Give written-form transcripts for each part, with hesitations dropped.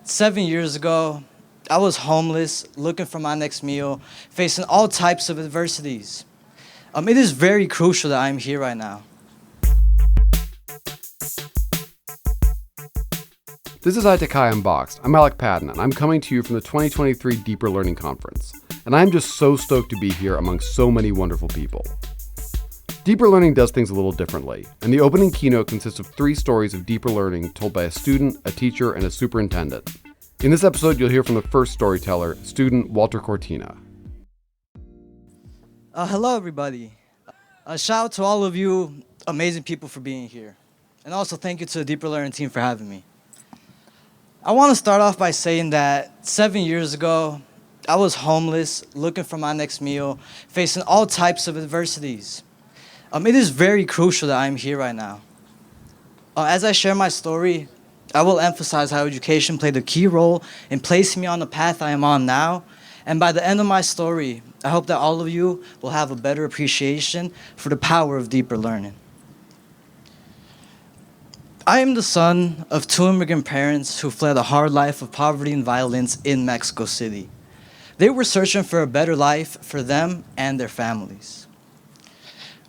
7 years ago, I was homeless, looking for my next meal, facing all types of adversities. It is very crucial that I'm here right now. This is iTechHi Unboxed. I'm Alec Padden, and I'm coming to you from the 2023 Deeper Learning Conference. And I'm just so stoked to be here among so many wonderful people. Deeper Learning does things a little differently, and the opening keynote consists of 3 stories of deeper learning told by a student, a teacher, and a superintendent. In this episode, you'll hear from the first storyteller, student Walter Cortina. Hello, everybody. Shout out to all of you amazing people for being here. And also thank you to the Deeper Learning team for having me. I want to start off by saying that 7 years ago, I was homeless, looking for my next meal, facing all types of adversities. It is very crucial that I'm here right now. As I share my story, I will emphasize how education played a key role in placing me on the path I am on now. And by the end of my story, I hope that all of you will have a better appreciation for the power of deeper learning. I am the son of 2 immigrant parents who fled a hard life of poverty and violence in Mexico City. They were searching for a better life for them and their families.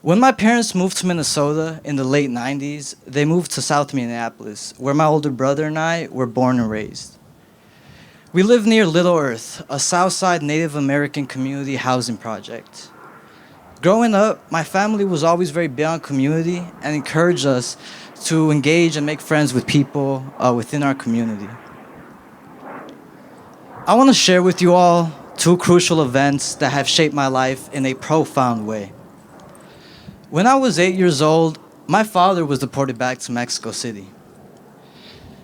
When my parents moved to Minnesota in the late 90s, they moved to South Minneapolis, where my older brother and I were born and raised. We lived near Little Earth, a Southside Native American community housing project. Growing up, my family was always very big on community and encouraged us to engage and make friends with people within our community. I want to share with you all 2 crucial events that have shaped my life in a profound way. When I was 8 years old, my father was deported back to Mexico City.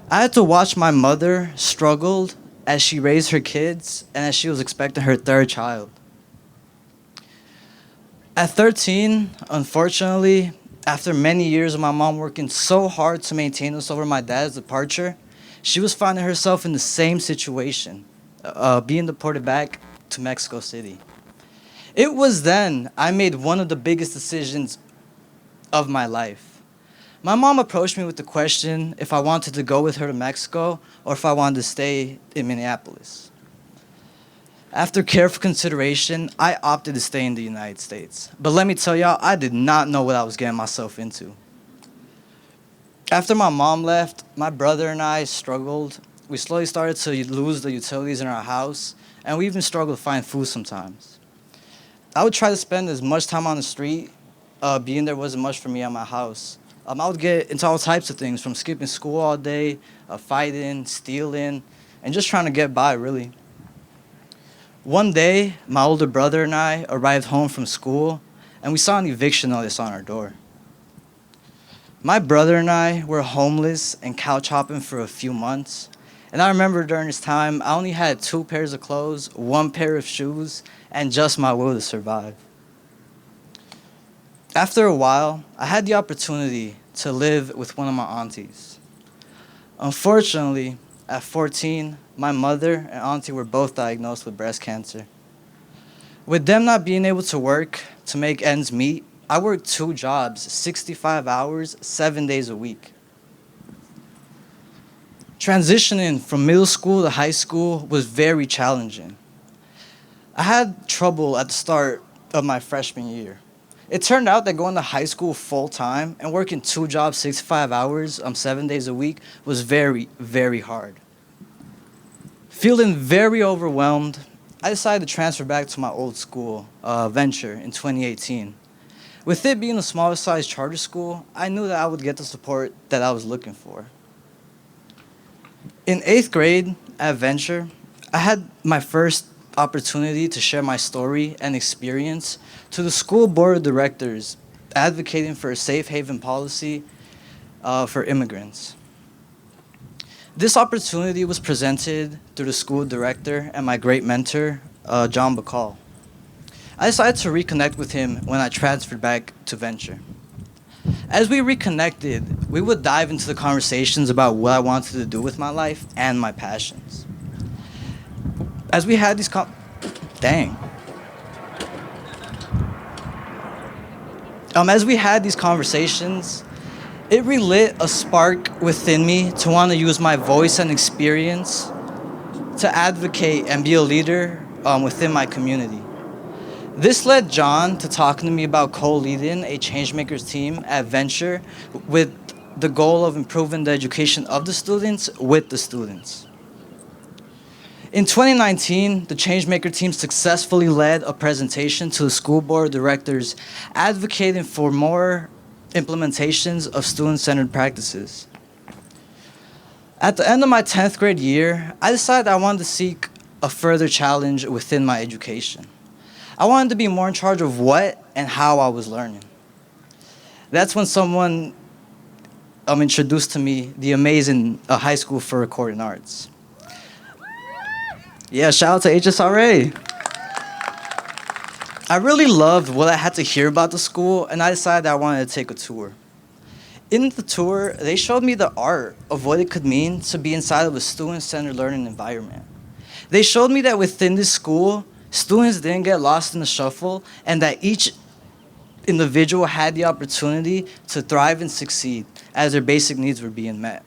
I had to watch my mother struggle as she raised her kids and as she was expecting her 3rd child. At 13, unfortunately, after many years of my mom working so hard to maintain us over my dad's departure, she was finding herself in the same situation, being deported back to Mexico City. It was then I made one of the biggest decisions of my life. My mom approached me with the question if I wanted to go with her to Mexico or if I wanted to stay in Minneapolis. After careful consideration, I opted to stay in the United States. But let me tell y'all, I did not know what I was getting myself into. After my mom left, my brother and I struggled. We slowly started to lose the utilities in our house, and we even struggled to find food sometimes. I would try to spend as much time on the street, being there wasn't much for me at my house. I would get into all types of things, from skipping school all day, fighting, stealing, and just trying to get by, really. One day, my older brother and I arrived home from school, and we saw an eviction notice on our door. My brother and I were homeless and couch hopping for a few months. And I remember during this time, I only had 2 pairs of clothes, 1 pair of shoes, and just my will to survive. After a while, I had the opportunity to live with one of my aunties. Unfortunately, at 14, my mother and auntie were both diagnosed with breast cancer. With them not being able to work to make ends meet, I worked 2 jobs, 65 hours, 7 days a week. Transitioning from middle school to high school was very challenging. I had trouble at the start of my freshman year. It turned out that going to high school full-time and working 2 jobs, 65 hours, 7 days a week was very, very hard. Feeling very overwhelmed, I decided to transfer back to my old school, Venture, in 2018. With it being a smaller size charter school, I knew that I would get the support that I was looking for. In 8th grade at Venture, I had my first opportunity to share my story and experience to the school board of directors advocating for a safe haven policy for immigrants. This opportunity was presented through the school director and my great mentor, John Bacall. I decided to reconnect with him when I transferred back to Venture. As we reconnected, we would dive into the conversations about what I wanted to do with my life and my passions. As we had these conversations, it relit a spark within me to want to use my voice and experience to advocate and be a leader within my community. This led John to talking to me about co-leading a Changemakers team at Venture with the goal of improving the education of the students with the students. In 2019, the Changemaker team successfully led a presentation to the school board directors advocating for more implementations of student-centered practices. At the end of my 10th grade year, I decided I wanted to seek a further challenge within my education. I wanted to be more in charge of what and how I was learning. That's when someone introduced to me the amazing High School for Recording Arts. Yeah, shout out to HSRA. I really loved what I had to hear about the school, and I decided I wanted to take a tour. In the tour, they showed me the art of what it could mean to be inside of a student-centered learning environment. They showed me that within this school, students didn't get lost in the shuffle, and that each individual had the opportunity to thrive and succeed as their basic needs were being met.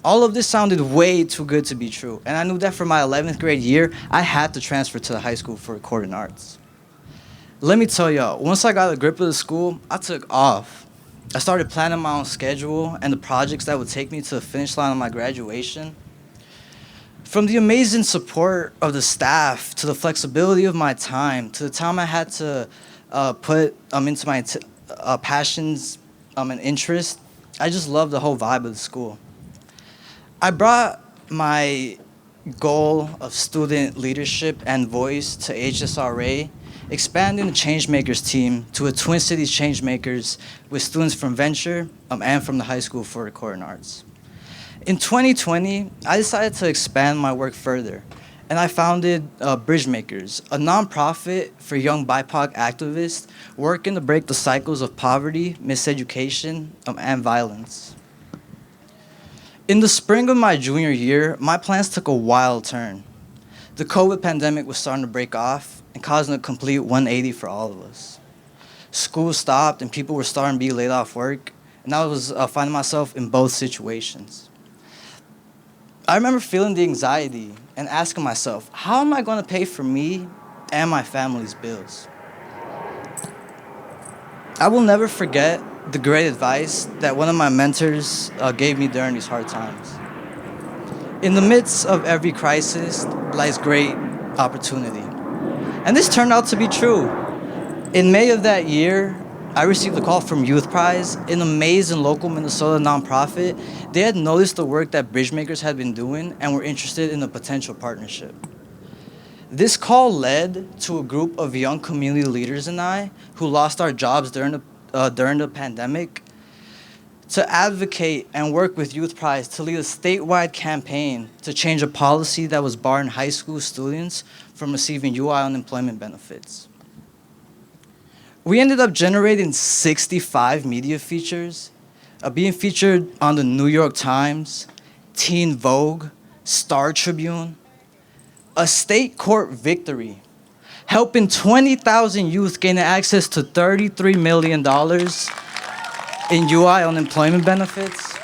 All of this sounded way too good to be true, and I knew that for my 11th grade year, I had to transfer to the High School for Recording Arts. Let me tell y'all, once I got a grip of the school, I took off. I started planning my own schedule and the projects that would take me to the finish line of my graduation. From the amazing support of the staff, to the flexibility of my time, to the time I had to put into my passions and interests, I just loved the whole vibe of the school. I brought my goal of student leadership and voice to HSRA, expanding the Changemakers team to a Twin Cities Changemakers with students from Venture and from the High School for Recording Arts. In 2020, I decided to expand my work further, and I founded Bridgemakers, a nonprofit for young BIPOC activists working to break the cycles of poverty, miseducation, and violence. In the spring of my junior year, my plans took a wild turn. The COVID pandemic was starting to break off and causing a complete 180 for all of us. School stopped and people were starting to be laid off work, and I was finding myself in both situations. I remember feeling the anxiety and asking myself, how am I going to pay for me and my family's bills? I will never forget the great advice that one of my mentors gave me during these hard times. In the midst of every crisis lies great opportunity. And this turned out to be true. In May of that year, I received a call from Youth Prize, an amazing local Minnesota nonprofit. They had noticed the work that Bridgemakers had been doing and were interested in a potential partnership. This call led to a group of young community leaders and I, who lost our jobs during the pandemic, to advocate and work with Youth Prize to lead a statewide campaign to change a policy that was barring high school students from receiving UI unemployment benefits. We ended up generating 65 media features, being featured on the New York Times, Teen Vogue, Star Tribune, a state court victory, helping 20,000 youth gain access to $33 million in UI unemployment benefits,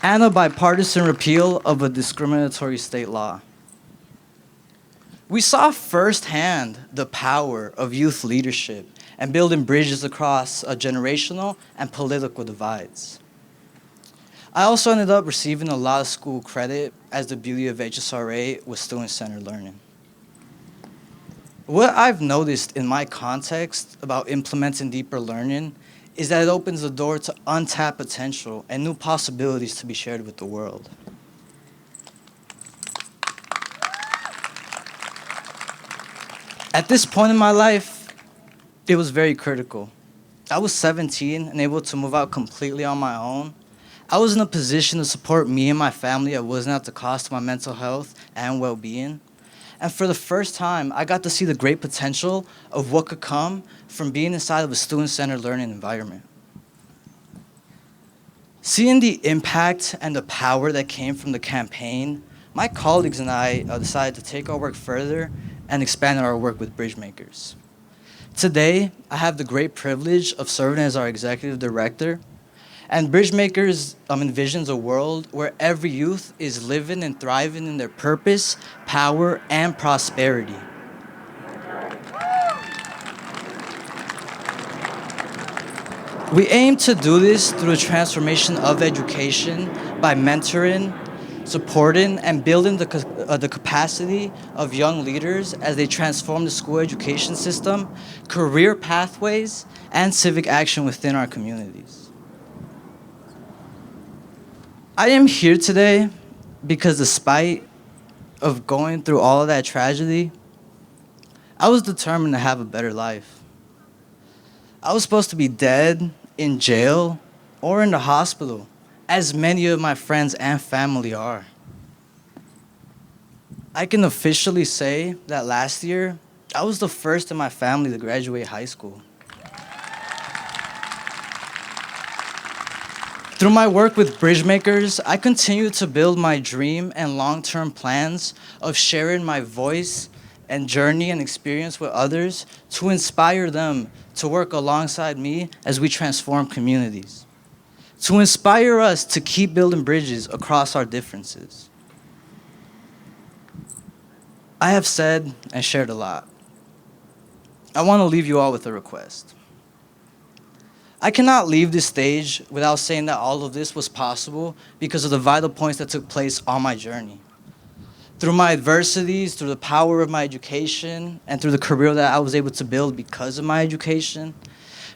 and a bipartisan repeal of a discriminatory state law. We saw firsthand the power of youth leadership and building bridges across generational and political divides. I also ended up receiving a lot of school credit, as the beauty of HSRA was student-centered learning. What I've noticed in my context about implementing deeper learning is that it opens the door to untapped potential and new possibilities to be shared with the world. At this point in my life, it was very critical. I was 17 and able to move out completely on my own. I was in a position to support me and my family that wasn't at the cost of my mental health and well-being. And for the first time, I got to see the great potential of what could come from being inside of a student-centered learning environment. Seeing the impact and the power that came from the campaign, my colleagues and I decided to take our work further and expand our work with Bridgemakers. Today, I have the great privilege of serving as our executive director, And Bridgemakers envisions a world where every youth is living and thriving in their purpose, power, and prosperity. We aim to do this through the transformation of education by mentoring, supporting, and building the capacity of young leaders as they transform the school education system, career pathways, and civic action within our communities. I am here today because despite of going through all of that tragedy, I was determined to have a better life. I was supposed to be dead, in jail, or in the hospital, as many of my friends and family are. I can officially say that last year, I was the first in my family to graduate high school. Through my work with Bridgemakers, I continue to build my dream and long-term plans of sharing my voice and journey and experience with others to inspire them to work alongside me as we transform communities, to inspire us to keep building bridges across our differences. I have said and shared a lot. I want to leave you all with a request. I cannot leave this stage without saying that all of this was possible because of the vital points that took place on my journey. Through my adversities, through the power of my education, and through the career that I was able to build because of my education,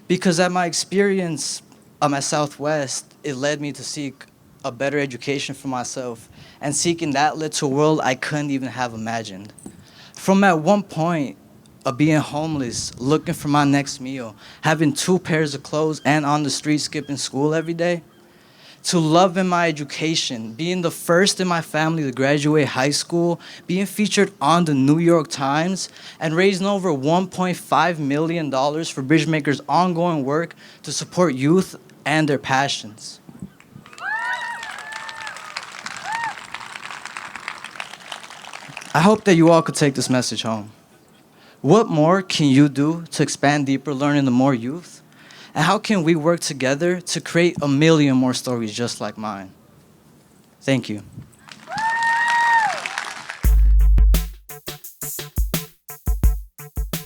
because at my experience at Southwest, it led me to seek a better education for myself, and seeking that led to a world I couldn't even have imagined. From at one point of being homeless, looking for my next meal, having 2 pairs of clothes, and on the street skipping school every day, to loving my education, being the first in my family to graduate high school, being featured on the New York Times, and raising over $1.5 million for Bridgemakers' ongoing work to support youth and their passions. I hope that you all could take this message home. What more can you do to expand deeper learning to more youth? And how can we work together to create 1 million more stories just like mine? Thank you.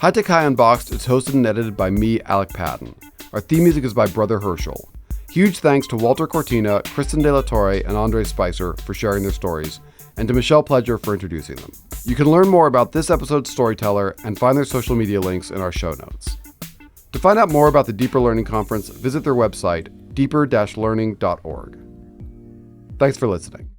High Tech High Unboxed is hosted and edited by me, Alec Patton. Our theme music is by Brother Herschel. Huge thanks to Walter Cortina, Kristen De La Torre, and Andre Spicer for sharing their stories, and to Michelle Pledger for introducing them. You can learn more about this episode's storyteller and find their social media links in our show notes. To find out more about the Deeper Learning Conference, visit their website, deeper-learning.org. Thanks for listening.